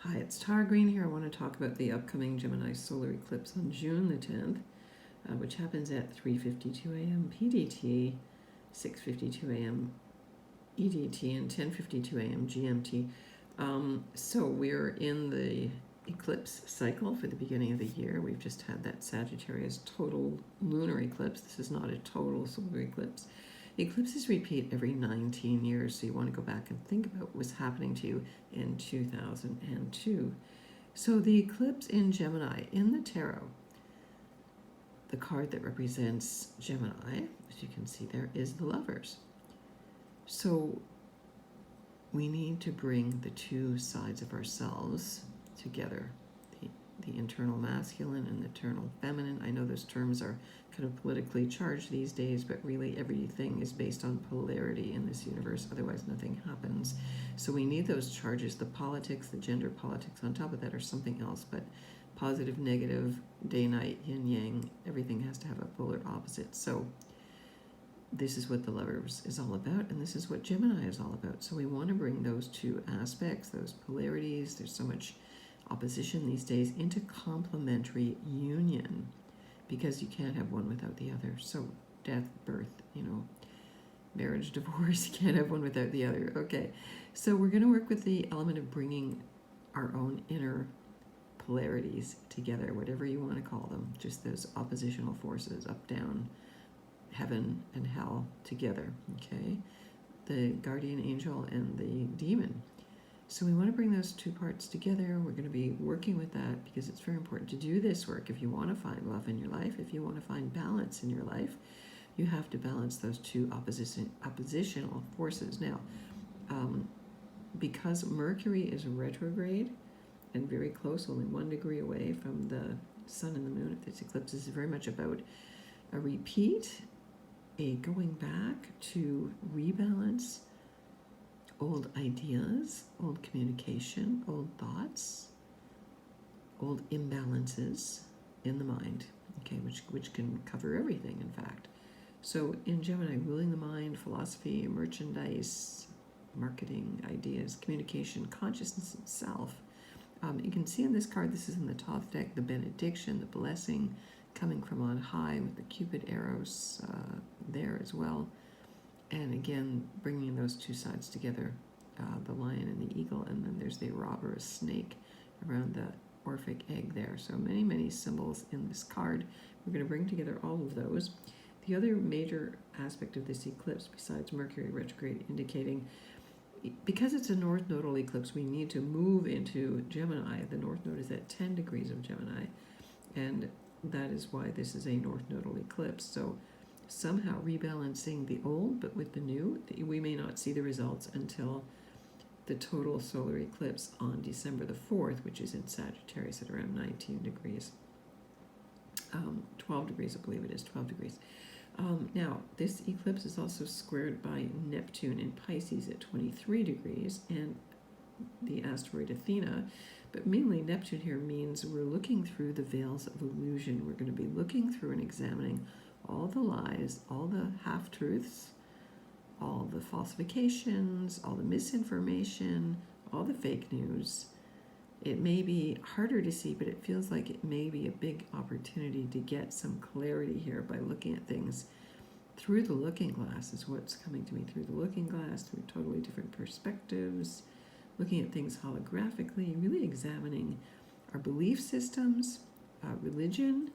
Hi, it's Tara Green here. I want to talk about the upcoming Gemini solar eclipse on June the 10th, which happens at 3:52 a.m. PDT, 6:52 a.m. EDT, and 10:52 a.m. GMT. So we're in the eclipse cycle for the beginning of the year. We've just had that Sagittarius total lunar eclipse. This is not a total solar eclipse. Eclipses repeat every 19 years, so you want to go back and think about what was happening to you in 2002. So the eclipse in Gemini, in the tarot, the card that represents Gemini, as you can see there, is the Lovers. So we need to bring the two sides of ourselves together, the internal masculine and the internal feminine. I know those terms are kind of politically charged these days, but really everything is based on polarity in this universe, otherwise nothing happens. So we need those charges. The politics, the gender politics on top of that are something else, but positive, negative, day, night, yin, yang, everything has to have a polar opposite. So this is what the Lovers is all about, and this is what Gemini is all about. So we want to bring those two aspects, those polarities, there's so much opposition these days, into complementary union, because you can't have one without the other. So death, birth, marriage, divorce, you can't have one without the other. Okay, so we're going to work with the element of bringing our own inner polarities together, whatever you want to call them, just those oppositional forces, up, down, heaven and hell together. Okay, the guardian angel and the demon. So we want to bring those two parts together. We're going to be working with that because it's very important to do this work. If you want to find love in your life, if you want to find balance in your life, you have to balance those two oppositional forces. Now, because Mercury is retrograde and very close, only 1 degree away from the sun and the moon at this eclipse, is very much about a repeat, a going back to rebalance old ideas, old communication, old thoughts, old imbalances in the mind, okay, which can cover everything, in fact. So in Gemini, ruling the mind, philosophy, merchandise, marketing, ideas, communication, consciousness itself. You can see in this card, this is in the Thoth deck, the benediction, the blessing coming from on high with the Cupid arrows there as well. And again, bringing those two sides together, the lion and the eagle, and then there's the robber, a snake, around the Orphic egg there. So many, many symbols in this card. We're going to bring together all of those. The other major aspect of this eclipse, besides Mercury retrograde indicating, because it's a North Nodal eclipse, we need to move into Gemini. The North Node is at 10 degrees of Gemini, and that is why this is a North Nodal eclipse. So somehow rebalancing the old but with the new, we may not see the results until the total solar eclipse on December the 4th, which is in Sagittarius at around 19 degrees. 12 degrees, I believe it is, 12 degrees. Now, this eclipse is also squared by Neptune in Pisces at 23 degrees and the asteroid Athena. But mainly Neptune here means we're looking through the veils of illusion. We're going to be looking through and examining all the lies, all the half-truths, all the falsifications, all the misinformation, all the fake news. It may be harder to see, but it feels like it may be a big opportunity to get some clarity here by looking at things through the looking glass, is what's coming to me, through the looking glass, through totally different perspectives, looking at things holographically, really examining our belief systems, religion,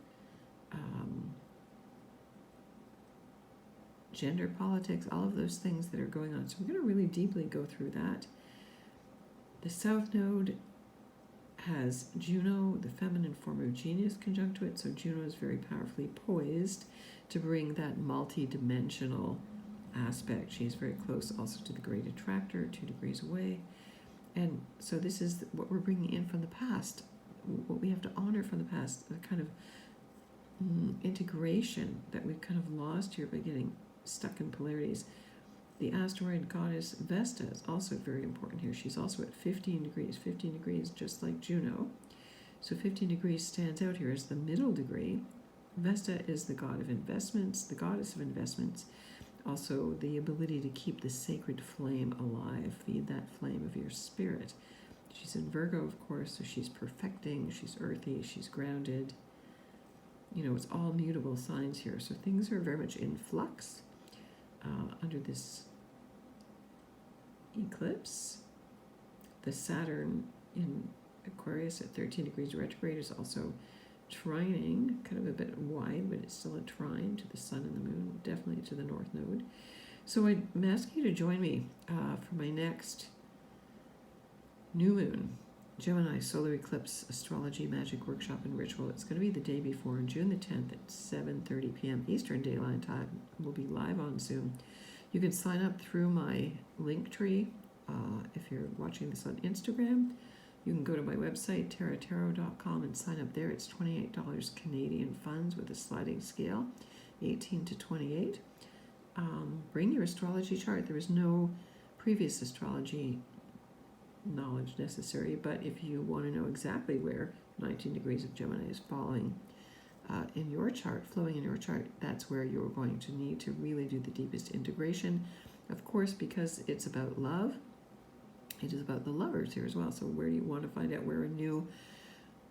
gender politics, all of those things that are going on. So we're going to really deeply go through that. The South Node has Juno, the feminine form of genius, conjunct to it. So Juno is very powerfully poised to bring that multi-dimensional aspect. She's very close also to the great attractor, 2 degrees away. And so this is what we're bringing in from the past, what we have to honor from the past, the kind of integration that we've kind of lost here by getting stuck in polarities. The asteroid goddess Vesta is also very important here. She's also at 15 degrees, just like Juno. So 15 degrees stands out here as the middle degree. Vesta is the god of investments, the goddess of investments. Also the ability to keep the sacred flame alive, feed that flame of your spirit. She's in Virgo, of course, so she's perfecting, she's earthy, she's grounded. You know, it's all mutable signs here, so things are very much in flux under this eclipse. The Saturn in Aquarius at 13 degrees retrograde is also trining, kind of a bit wide, but it's still a trine to the sun and the moon, definitely to the North Node. So I'm asking you to join me for my next new moon, Gemini solar eclipse astrology magic workshop and ritual. It's going to be the day before, on June the 10th at 7:30 p.m. Eastern Daylight Time. We'll be live on Zoom. You can sign up through my link tree. If you're watching this on Instagram, you can go to my website, taratarot.com, and sign up there. It's $28 Canadian funds with a sliding scale, 18 to 28. Bring your astrology chart. There is no previous astrology knowledge necessary, but if you want to know exactly where 19 degrees of Gemini is falling in your chart, flowing in your chart, that's where you're going to need to really do the deepest integration. Of course, because it's about love, it is about the lovers here as well. So where do you want to find out where a new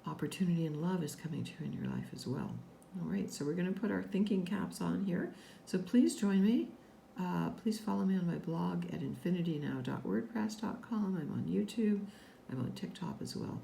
opportunity in love is coming to in your life as well? All right, so we're going to put our thinking caps on here. So please join me. Please follow me on my blog at infinitynow.wordpress.com. I'm on YouTube. I'm on TikTok as well.